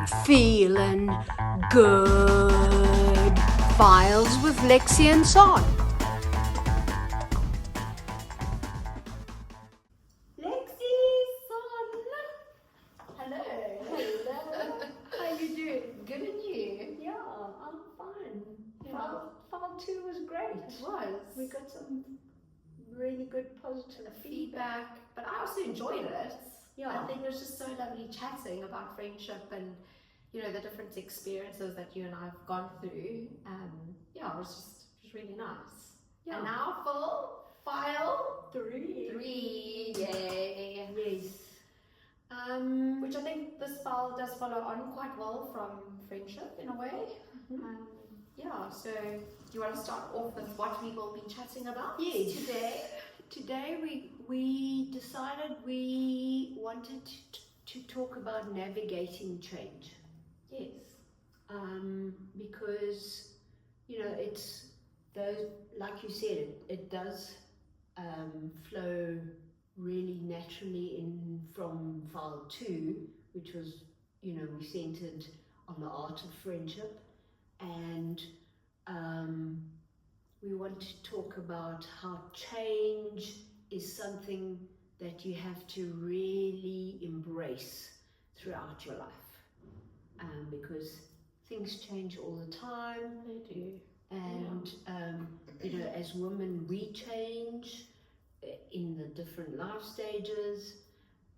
feeling good. Files with Lexi and Son. Lexi, Son. Hello. Hello. How you doing? Good, and you? Yeah, I'm fine. Yeah. File 2 was great. It was. We got some really good positive feedback, but I also enjoyed it. Yeah. I think it was just so lovely chatting about friendship and, you know, the different experiences that you and I have gone through. Yeah, it was really nice. Yeah. And now for file 3. 3, yay! Yes. Which I think this file does follow on quite well from friendship in a way. Mm-hmm. Yeah, so do you want to start off with what we will be chatting about today? Today we decided we wanted to talk about navigating change. Yes. Because, you know, it's those, like you said, it does flow really naturally in from file 2, which was, you know, we centered on the art of friendship, and we want to talk about how change is something that you have to really embrace throughout your life, because things change all the time. They do. And you know, as women we change in the different life stages,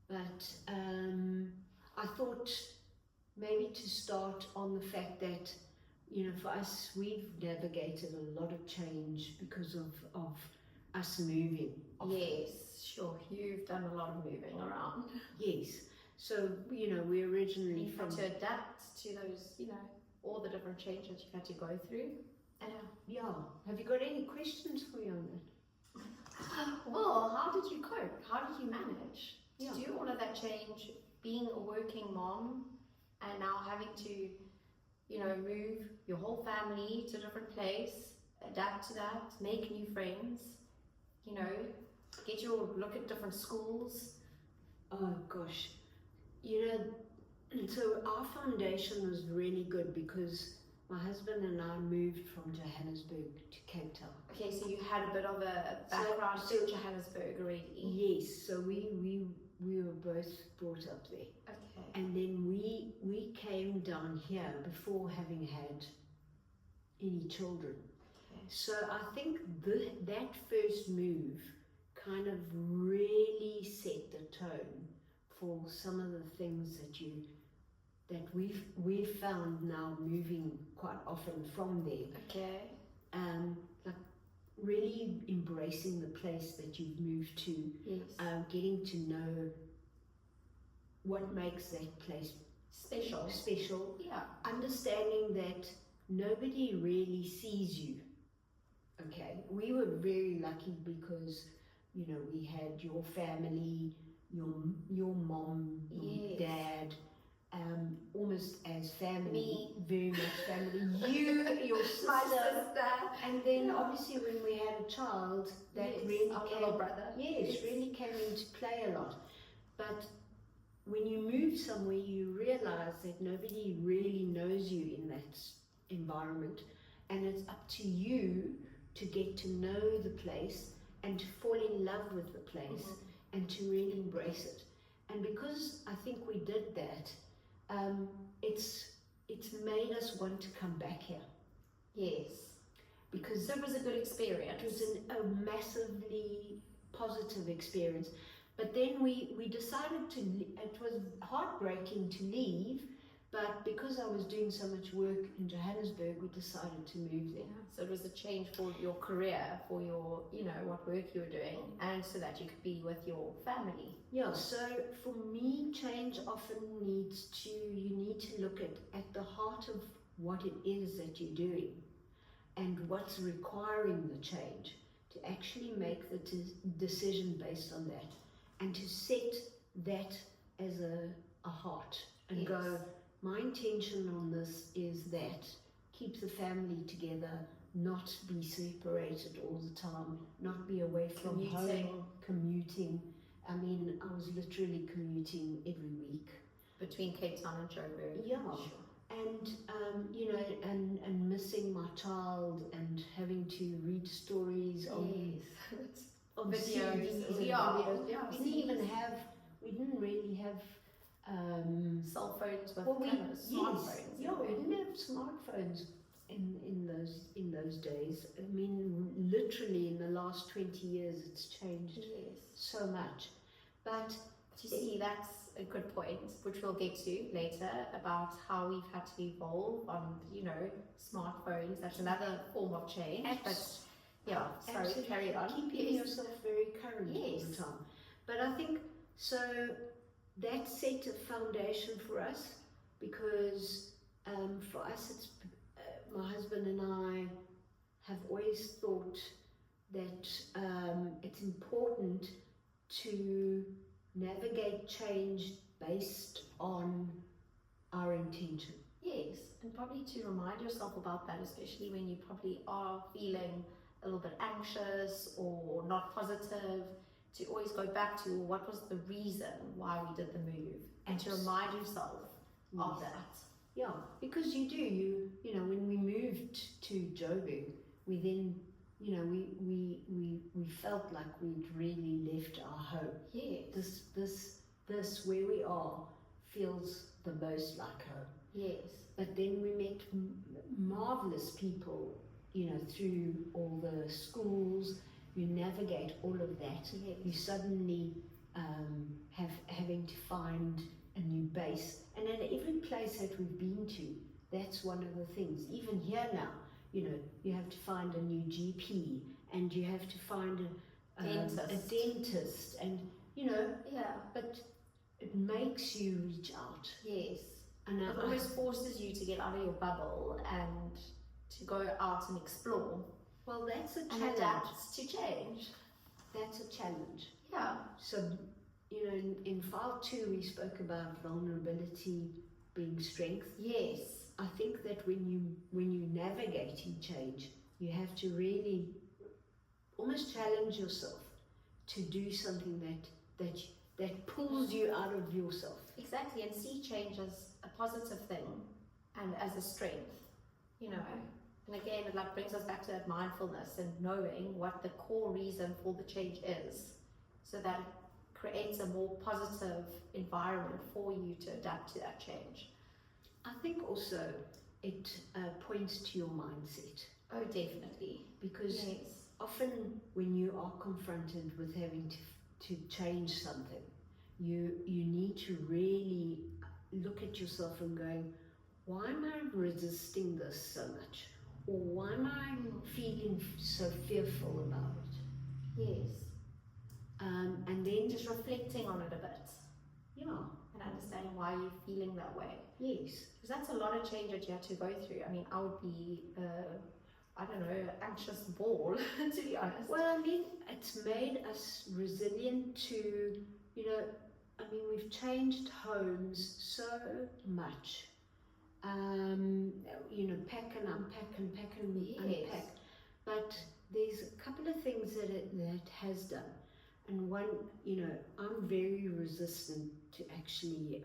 but I thought maybe to start on the fact that, you know, for us, we've navigated a lot of change because of us moving. Yes, sure. You've done a lot of moving around. Yes. So, you know, we originally You've had to adapt to those, you know, all the different changes you've had to go through. Yeah. Have you got any questions for me on that? Well, how did you cope? How did you manage to Yeah. do all of that change, being a working mom and now having to, you know, move your whole family to a different place, adapt to that, make new friends, you know, look at different schools? Oh gosh, you know, so our foundation was really good because my husband and I moved from Johannesburg to Cape Town. Okay, so you had a bit of a background in Johannesburg already. Yes, so we were both brought up there. Okay. And then we came down here before having had any children. Okay. So I think that first move kind of really set the tone for some of the things that we've found now moving quite often from there. Okay. Like really embracing the place that you've moved to. Yes. Getting to know what makes that place special. Yeah. Understanding that nobody really sees you. Okay. We were very lucky because, you know, we had your family, your mom, your dad, almost as family. Me. Very much family. You, your sister. My sister. And then obviously when we had a child, that really our came, little brother. Yes, really came into play a lot. But when you move somewhere, you realize that nobody really knows you in that environment, and it's up to you to get to know the place and to fall in love with the place and to really embrace it. And because I think we did that, it's made us want to come back here. Yes. Because so it was a good experience. It was a massively positive experience. But then we decided it was heartbreaking to leave, but because I was doing so much work in Johannesburg, we decided to move there. Yeah, so it was a change for your career, for your, you know, what work you were doing, and so that you could be with your family. Yeah, so for me, change often you need to look at the heart of what it is that you're doing and what's requiring the change, to actually make the decision based on that, and to set that as a heart and go, my intention on this is that, keep the family together, not be separated all the time, not be away from home, commuting. I mean, I was literally commuting every week. between Cape Town and Joburg. Yeah. Sure. And you know, and missing my child and having to read stories on Yes. on Videos. CDs and Yeah. videos. Yeah, We didn't really have Cell phones with well, cameras, smartphones. yeah, we didn't have smartphones in those days. I mean, literally in the last 20 years, it's changed Yes. so much. But You see, that's a good point, which we'll get to later, about how we've had to evolve on, you know, smartphones. That's another form of change. But yeah, sorry, absolutely, carry on. keeping yourself very current all Yes. the time. But I think so that set a foundation for us because for us, it's my husband and I have always thought that it's important to navigate change based on our intention. Yes, and probably to remind yourself about that, especially when you probably are feeling a little bit anxious or not positive, to always go back to what was the reason why we did the move, and to remind yourself of that. Yeah, because you know, when we moved to Joburg, we then, you know, we felt like we'd really left our home. Yes. This where we are feels the most like home. Yes. But then we met marvelous people, you know, through all the schools. You navigate all of that. Yes. You suddenly having to find a new base. And at every place that we've been to, that's one of the things. Even here now, you know, you have to find a new GP and you have to find a dentist, and you know, but it makes you reach out. Yes. And it almost forces you to get out of your bubble and to go out and explore. Well, that's a and challenge. Adapt to change. That's a challenge. Yeah. So, you know, in file 2 we spoke about vulnerability being strength. Yes. I think that when you navigating change, you have to really almost challenge yourself to do something that pulls you out of yourself. Exactly, and see change as a positive thing and as a strength, you know. And again, it like brings us back to that mindfulness and knowing what the core reason for the change is, so that it creates a more positive environment for you to adapt to that change. I think also it points to your mindset. Oh, definitely. Because often when you are confronted with having to change something, you need to really look at yourself and going, why am I resisting this so much? Or why am I feeling so fearful about it? Yes. And then just reflecting on it a bit. Yeah. And understanding why you're feeling that way. Yes. Because that's a lot of change that you have to go through. I mean, I would be, I don't know, anxious ball, to be honest. Well, I mean, it's made us resilient to, you know, I mean, we've changed homes so much. You know, pack and unpack and pack and unpack. But there's a couple of things that it has done. And one, you know, I'm very resistant to actually,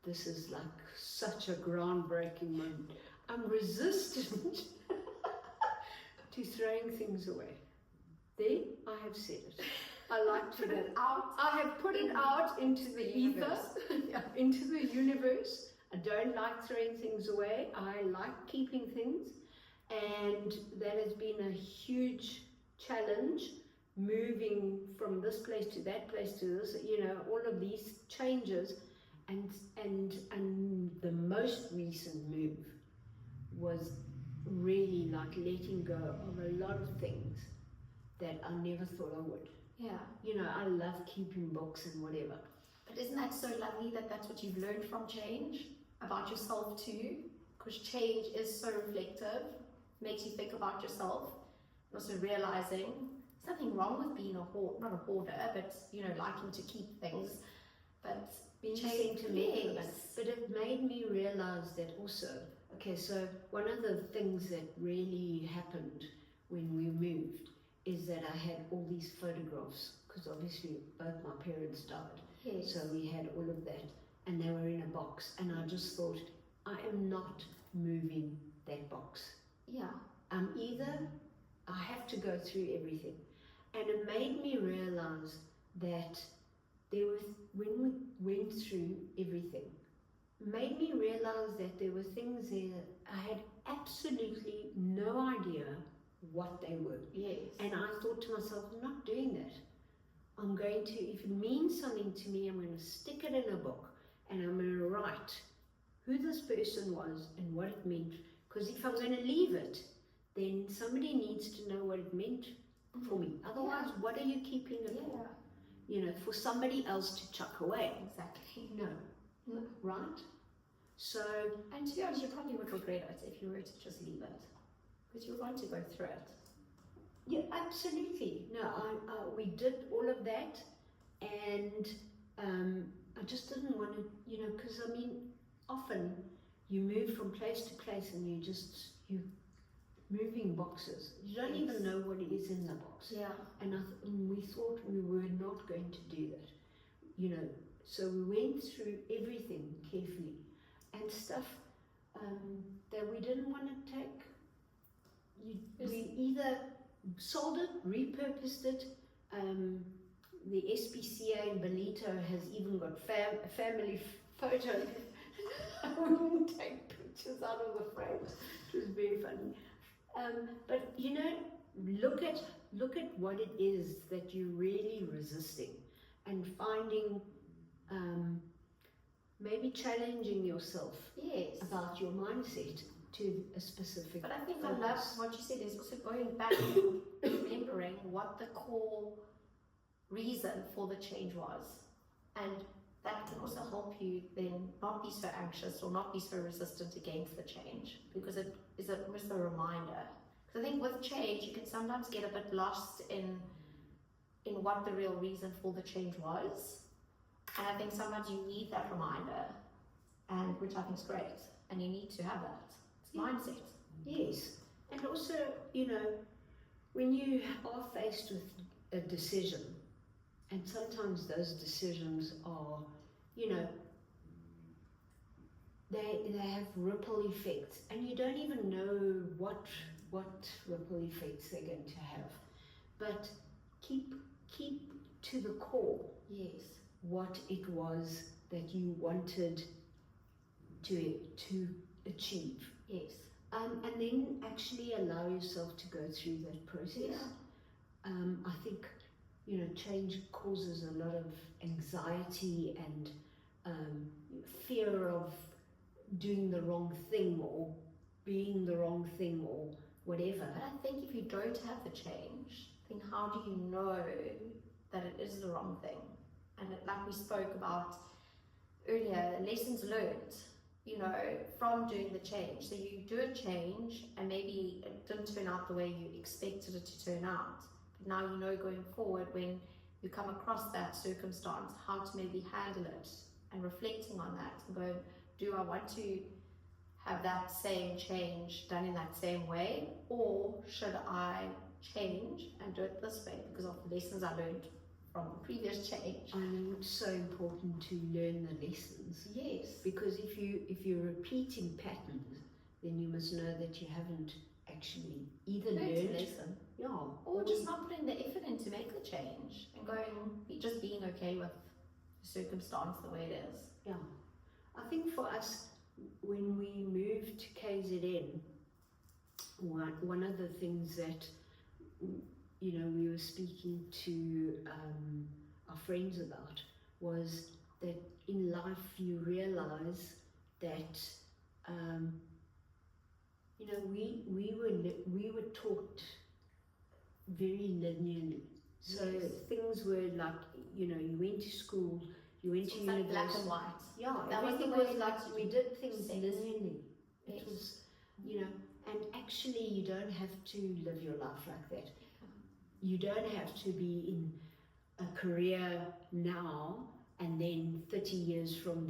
this is like such a groundbreaking moment. I'm resistant to throwing things away. There, I have said it. I like to put it out. I have put it out into the ether, into the universe. I don't like throwing things away. I like keeping things. And that has been a huge challenge, moving from this place to that place to this, you know, all of these changes. And the most recent move was really like letting go of a lot of things that I never thought I would. Yeah. You know, I love keeping books and whatever. But isn't that so lovely that that's what you've learned from change about yourself too? Because change is so reflective, makes you think about yourself, and also realizing there's nothing wrong with being not a hoarder, but you know, liking to keep things, but being change, sentimental. yes. But it made me realize that also, okay, so one of the things that really happened when we moved is that I had all these photographs, because obviously both my parents died. Yes. So we had all of that, and they were in a box, and I just thought, I am not moving that box. Yeah. Either I have to go through everything. And it made me realize that when we went through everything, made me realize that there were things there I had absolutely no idea what they were. Yes. And I thought to myself, I'm not doing that. I'm going to, if it means something to me, I'm going to stick it in a book and I'm going to write who this person was and what it meant. Because if I'm going to leave it, then somebody needs to know what it meant for me. Otherwise, what are you keeping it for? You know, for somebody else to chuck away. Exactly. No. Right? So, and to be honest, you probably would regret it if you were to just leave it, because you're going to go through it. Yeah, absolutely. No, we did all of that, and I just didn't want to, you know, because I mean, often you move from place to place and you're moving boxes. You don't even know what is in the box. Yeah. And we thought we were not going to do that, you know. So we went through everything carefully, and stuff that we didn't want to take. We either sold it, repurposed it. The SPCA in Belito has even got family photos. I wouldn't take pictures out of the frames. It was very funny. But you know, look at what it is that you're really resisting, and finding, maybe challenging yourself about your mindset to a specific. But I think focus. I love what you said is also going back, remembering what the core reason for the change was, and that can also help you then not be so anxious or not be so resistant against the change, because it is almost a reminder. Because I think with change you can sometimes get a bit lost in what the real reason for the change was, and I think sometimes you need that reminder, and which I think is great, and you need to have that. It's mindset. Yes, and also, you know, when you are faced with a decision, and sometimes those decisions are, you know, they have ripple effects, and you don't even know what ripple effects they're going to have. But keep to the core. Yes. What it was that you wanted to achieve. Yes. And then actually allow yourself to go through that process. I think, you know, change causes a lot of anxiety and fear of doing the wrong thing or being the wrong thing or whatever. But I think if you don't have the change, then how do you know that it is the wrong thing? And like we spoke about earlier, lessons learned, you know, from doing the change. So you do a change and maybe it didn't turn out the way you expected it to turn out. But now you know going forward, when you come across that circumstance, how to maybe handle it, and reflecting on that and going, do I want to have that same change done in that same way, or should I change and do it this way because of the lessons I learned from the previous change? I mean, it's so important to learn the lessons. Yes. Because if you're repeating patterns, then you must know that you haven't actually either learned, lesson, yeah, or just not putting the effort in to make the change and just being okay with the circumstance the way it is. Yeah, I think for us, when we moved to KZN, one of the things that, you know, we were speaking to our friends about was that in life you realize that, you know, we were taught very linearly. So things were like, you know, you went to school, you went to university. Like black and white. Yeah, that everything was was like, we did things linearly. Yes. It was, you know, and actually you don't have to live your life like that. You don't have to be in a career now and then 30 years from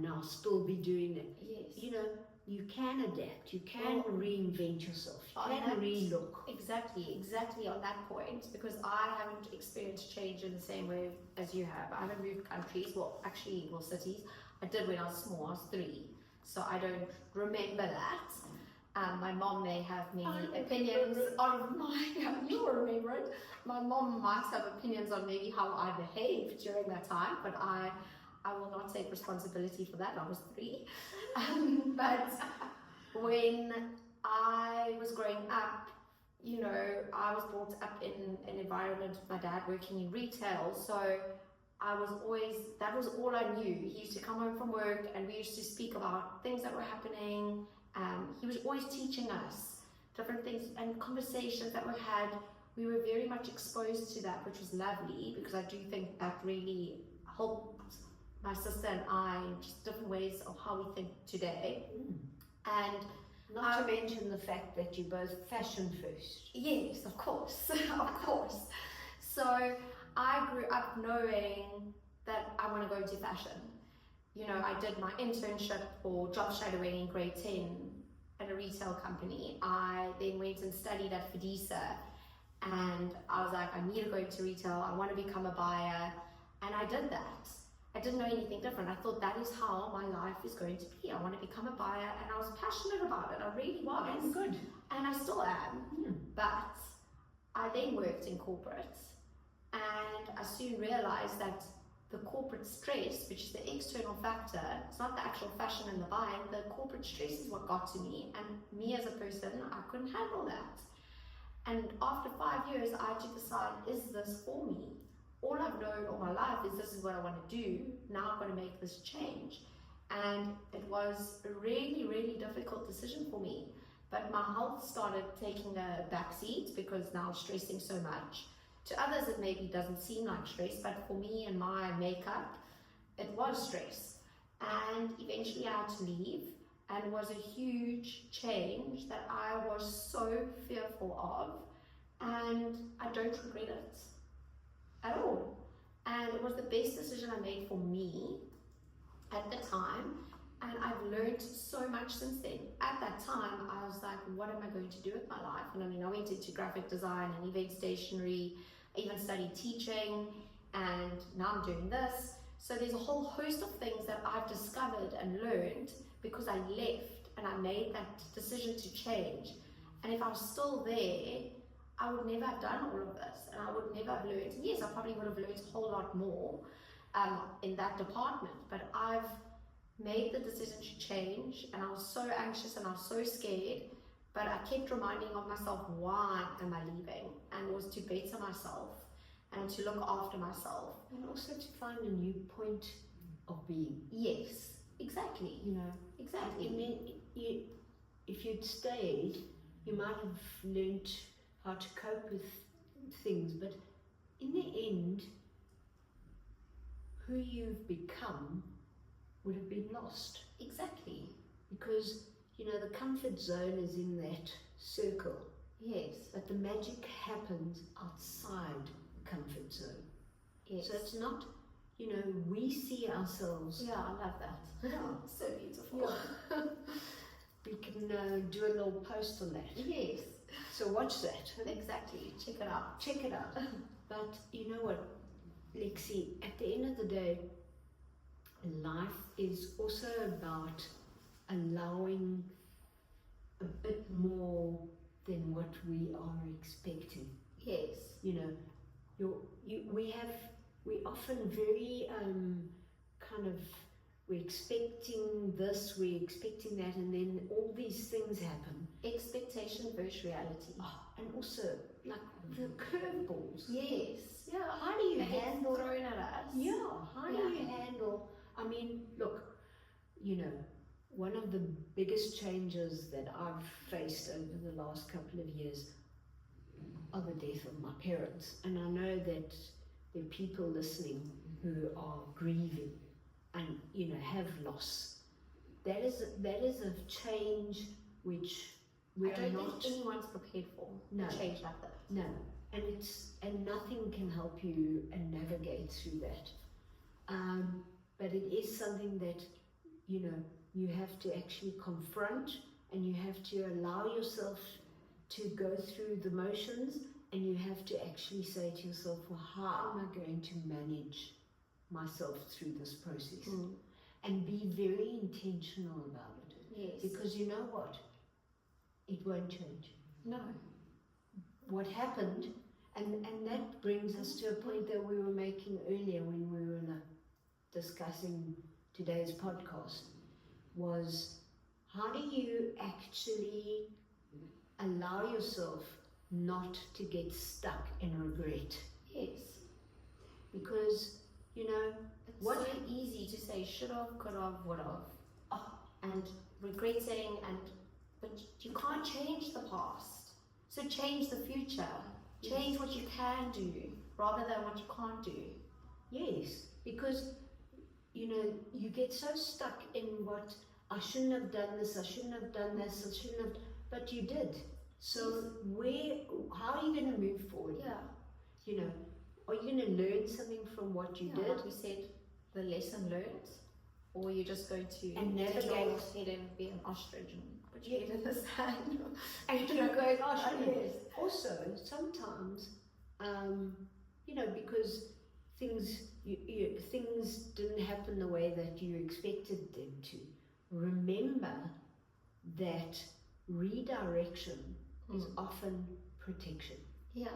now still be doing it. Yes. You know, you can adapt, you can reinvent yourself, you On can that- relook. Exactly on that point, because I haven't experienced change in the same way as you have. I haven't moved countries, well, cities. I did when I was small, I was 3, so I don't remember that. My mom may have many opinions on you'll remember it. My mom might have opinions on maybe how I behaved during that time, but I will not take responsibility for that. I was 3. But when I was growing up, you know, I was brought up in an environment with my dad working in retail, so that was all I knew. He used to come home from work and we used to speak about things that were happening. He was always teaching us different things and conversations that were had. We were very much exposed to that, which was lovely, because I do think that really helped my sister and I in just different ways of how we think today. And not to mention the fact that you both fashion first. Yes, of course, of course. So I grew up knowing that I want to go into fashion. You know, I did my internship or job shadowing in grade 10 at a retail company. I then went and studied at Fidisa, and I was like, I need to go into retail, I want to become a buyer, and I did that. I didn't know anything different. I thought that is how my life is going to be. I want to become a buyer, and I was passionate about it. I really was. Good. And I still am. But I then worked in corporate, and I soon realized that the corporate stress, which is the external factor, it's not the actual fashion and the buying, the corporate stress is what got to me, and me as a person, I couldn't handle that. And after 5 years, I had to decide, is this for me? All I've known all my life is this is what I want to do. Now I've got to make this change. And it was a really, really difficult decision for me. But my health started taking a backseat because now I'm stressing so much. To others, it maybe doesn't seem like stress, but for me and my makeup, it was stress. And eventually I had to leave, and it was a huge change that I was so fearful of, and I don't regret it at all. And it was the best decision I made for me at the time, and I've learned so much since then. At that time, I was like, what am I going to do with my life? And I mean, I went into graphic design and event stationery, I even studied teaching, and now I'm doing this. So there's a whole host of things that I've discovered and learned because I left and I made that decision to change. And if I was still there, I would never have done all of this, and I would never have learned. Yes, I probably would have learned a whole lot more in that department, but I've made the decision to change, and I was so anxious and I was so scared, but I kept reminding of myself, why am I leaving? And it was to better myself and to look after myself. And also to find a new point of being. Yes, exactly. You know, Exactly. I mean, if you'd stayed, you might have learnt how to cope with things, but in the end, who you've become would have been lost. Exactly. Because, you know, the comfort zone is in that circle, Yes. but the magic happens outside the comfort zone. Yes. So it's not, you know, we see ourselves. Yeah, I love that. Yeah. So beautiful. Yeah. We can do a little post on that. Yes. So watch that. Exactly. Check it out. Check it out. But you know what, Lexi, at the end of the day, life is also about allowing a bit more than what we are expecting. Yes. You know, we often very kind of, we're expecting this, we're expecting that, and then all these things happen. Expectation versus reality. Oh, and also, like the curveballs. Yes. Yeah, how do you It gets handle? thrown at us. Yeah, how do Yeah. you handle? I mean, look, you know, one of the biggest changes that I've faced over the last couple of years are the death of my parents, and I know that there are people listening who are grieving and, you know, have loss. That is a change which we I are don't not. think anyone's prepared for No. a change like that. No, and nothing can help you and navigate through that. But it is something that, you know, you have to actually confront, and you have to allow yourself to go through the motions, and you have to actually say to yourself, well, how am I going to manage myself through this process? And be very intentional about it. Yes. Because you know what? It won't change. No. What happened, and that brings us to a point that we were making earlier when we were discussing today's podcast, was how do you actually allow yourself not to get stuck in regret? Yes. Because, you know, It's what so easy to say should have, could have, would have, and regretting, but you can't change the past. So change the future. Change what you can do rather than what you can't do. Yes, because, you know, you get so stuck in what, I shouldn't have done this, I shouldn't have done this, I shouldn't have, but you did. So how are you going to move forward? Yeah. You know, are you going to learn something from what you did? Like we said, the lesson learned, or you're just going to And navigate. take your head and be an ostrich and put your head in the sand. And keep going, yes. Also, sometimes, you know, because things didn't happen the way that you expected them to. Remember that redirection is often protection. Yeah.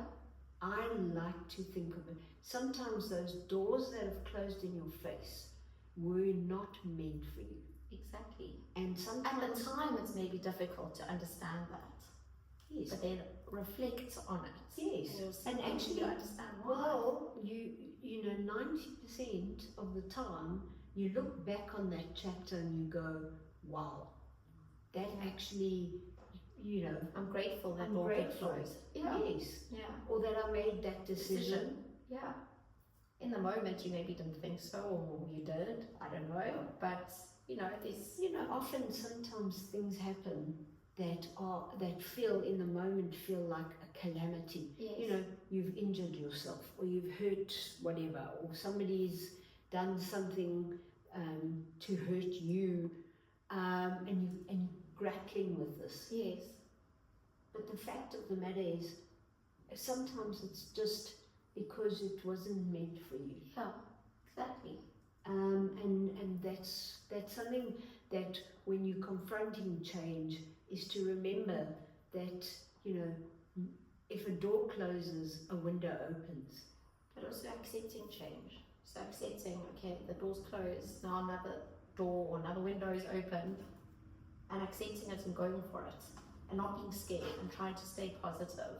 I like to think of it. Sometimes those doors that have closed in your face were not meant for you. Exactly. And sometimes At the time, it's maybe difficult to understand that. yes. But then reflect on it. Yes. And actually understand why. Well, you know, 90% of the time you look back on that chapter and you go, wow, that actually, you know, I'm grateful that I'm door got grateful. closed. Yeah. Yes. Yeah. Or that I made that decision. Yeah. In the moment, you maybe didn't think so, or you did. I don't know. But you know, Sometimes things happen that feel in the moment feel like a calamity. Yes. You know, you've injured yourself, or you've hurt whatever, or somebody's done something to hurt you, and you're grappling with this. Yes. But the fact of the matter is, sometimes it's just because it wasn't meant for you. Yeah. Exactly. And that's something that when you're confronting change is to remember that, you know, if a door closes, a window opens. But also accepting change. So accepting, okay, the door's closed, now another door or another window is open, and accepting it and going for it, and not being scared and trying to stay positive.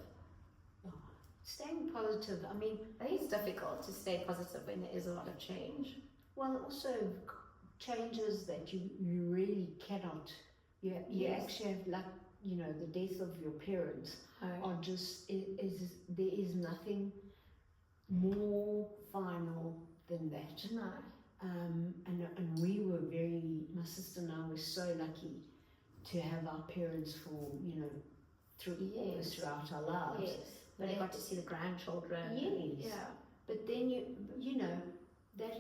Staying positive, I mean, I think it's difficult to stay positive when there is a lot of change. well, also changes that you really cannot. You Yes. actually have, like, you know, the death of your parents are just there is nothing more final than that. No. And we were my sister and I were so lucky to have our parents for, you know, throughout our lives. Yes. But they got to see the grandchildren. Yes. Yeah. But then you know, that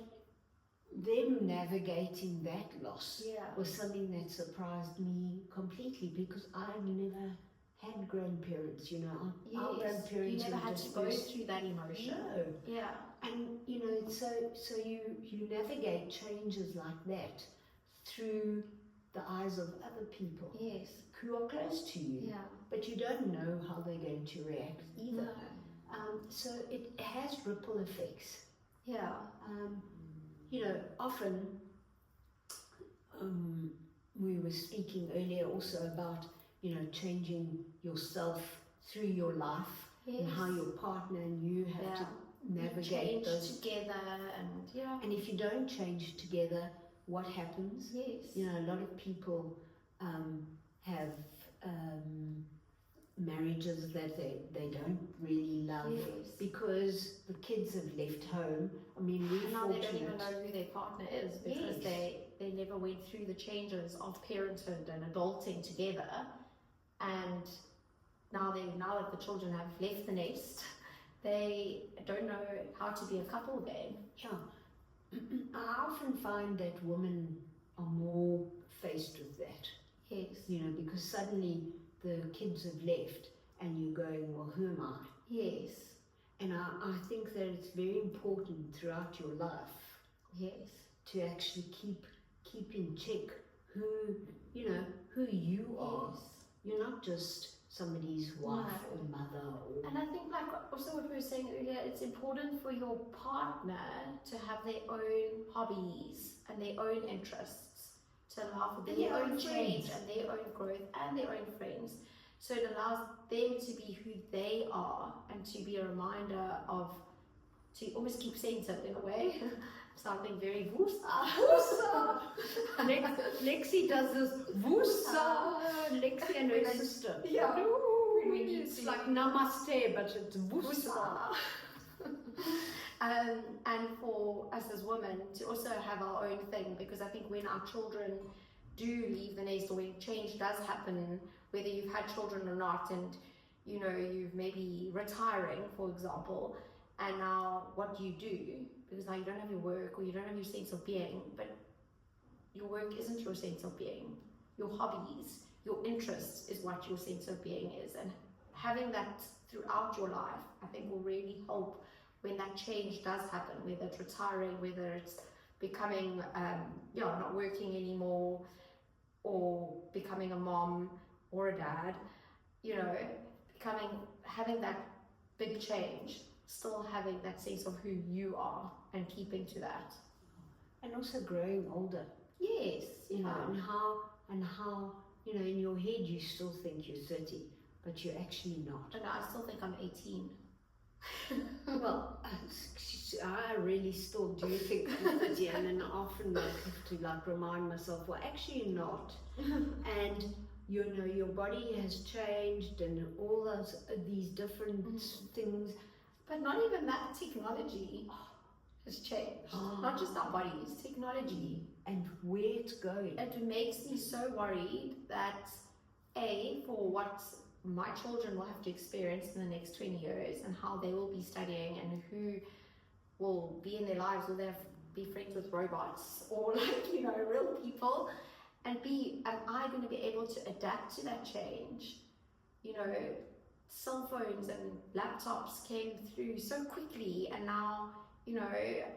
them navigating that loss was something that surprised me completely, because I never had grandparents, you know. Our grandparents you never were had to go through that emotion. No. Yeah. And you know, so you navigate changes like that through the eyes of other people Yes. who are close to you, Yeah. but you don't know how they're going to react either. No. So it has ripple effects. Yeah. You know, often we were speaking earlier also about, you know, changing yourself through your life, Yes. and how your partner and you have to navigate change those. together, and And if you don't change together, what happens? yes. You know, a lot of people have marriages that they don't really love, Yes. because the kids have left home. I mean, we're And now they don't fortunate. even know who their partner is, because Yes. they never went through the changes of parenthood and adulting together. And now that the children have left the nest, they don't know how to be a couple again. Yeah. I often find that women are more faced with that. Yes. You know, because suddenly the kids have left and you're going, well, who am I? Yes. And I think that it's very important throughout your life Yes. to actually keep in check who, you know, who you are. Yes. You're not just somebody's wife or mother or... And I think, like also what we were saying earlier, it's important for your partner to have their own hobbies and their own interests, to allow for their own change and their own growth and their own friends. So it allows them to be who they are and to be a reminder of, to almost keep centered in a way. Sounding very woosah. Woosah! Lexi does this woosah. Lexi and her sister. Yeah. It's like namaste, but it's woosah. And for us as women to also have our own thing, because I think when our children do leave the nest, or when change does happen, whether you've had children or not, and you know you've maybe retiring, for example, and now what do you do? Because now you don't have your work, or you don't have your sense of being, but your work isn't your sense of being. Your hobbies, your interests is what your sense of being is, and having that throughout your life, I think will really help when that change does happen, whether it's retiring, whether it's becoming, not working anymore, or becoming a mom or a dad, you know, having that big change, still having that sense of who you are and keeping to that. And also growing older. Yes. You know, and how, you know, in your head you still think you're 30, but you're actually not. And I still think I'm 18. Well, I really still do think I'm 30, and then often I have to remind myself, well, actually you're not. And you know, your body has changed and all these different things. But not even that, technology has changed. Not just our bodies, technology. And where it's going. It makes me so worried that, for what my children will have to experience in the next 20 years, and how they will be studying, and who will be in their lives, will they be friends with robots, or real people, and am I going to be able to adapt to that change? You know, cell phones and laptops came through so quickly, and now, you know,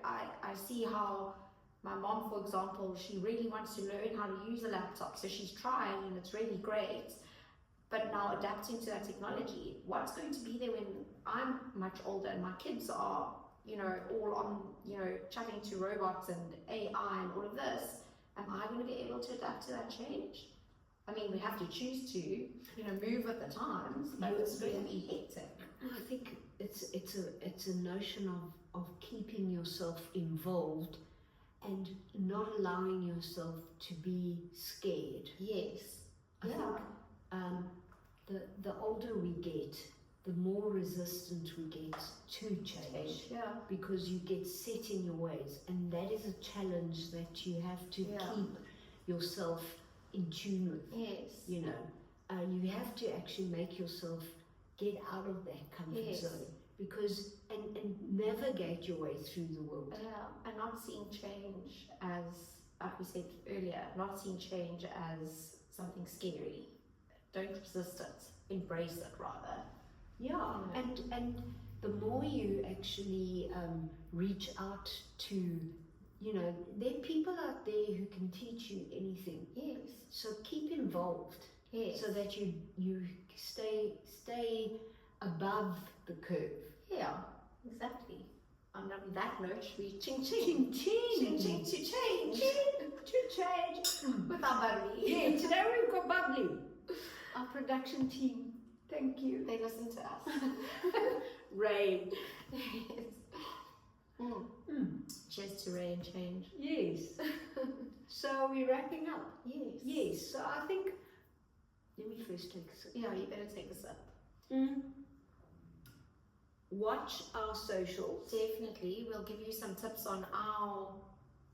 I see how my mom, for example, she really wants to learn how to use a laptop, so she's trying, and it's really great. But now adapting to that technology, what's going to be there when I'm much older and my kids are, you know, all on, you know, chatting to robots and AI and all of this? Am I going to be able to adapt to that change? I mean, we have to choose to, you know, move with the times, but it's going to be hectic. I think it's a notion of keeping yourself involved and not allowing yourself to be scared. Yes. I think the older we get, the more resistant we get to change. Yeah. Because you get set in your ways, and that is a challenge that you have to keep yourself in tune with. Yes. You know, you have to actually make yourself get out of that comfort zone, because and navigate your way through the world. Yeah, and not seeing change as, like we said earlier, not seeing change as something scary. Don't resist it, embrace it rather. Yeah, and the more you actually reach out to, you know, there are people out there who can teach you anything. Yes. So keep involved. Yes. So that you stay above the curve. Yeah, exactly. On that note, we ching Ching ching to change. to change With our bubbly. Yeah, today we've got Bubbly, our production team. Thank you. They listen to us. Ray. Cheers to Ray and change. Yes. So we're wrapping up. Yes. Yes. So I think, let me first take a sip. Yeah, you better take a sip. Watch our socials. Definitely. We'll give you some tips on our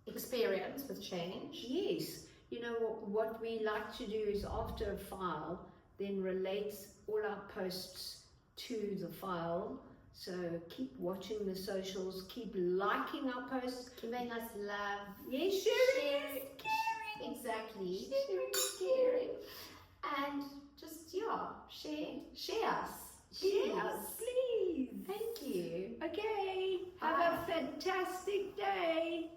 experience with change. Yes. You know, what we like to do is, after a file, then relate all our posts to the file. So keep watching the socials, keep liking our posts. Giving us love. Yes, sharing. Exactly. Sharing is caring. And just, yeah, share us. Share us, please. Thank you. Okay, have Bye. a fantastic day.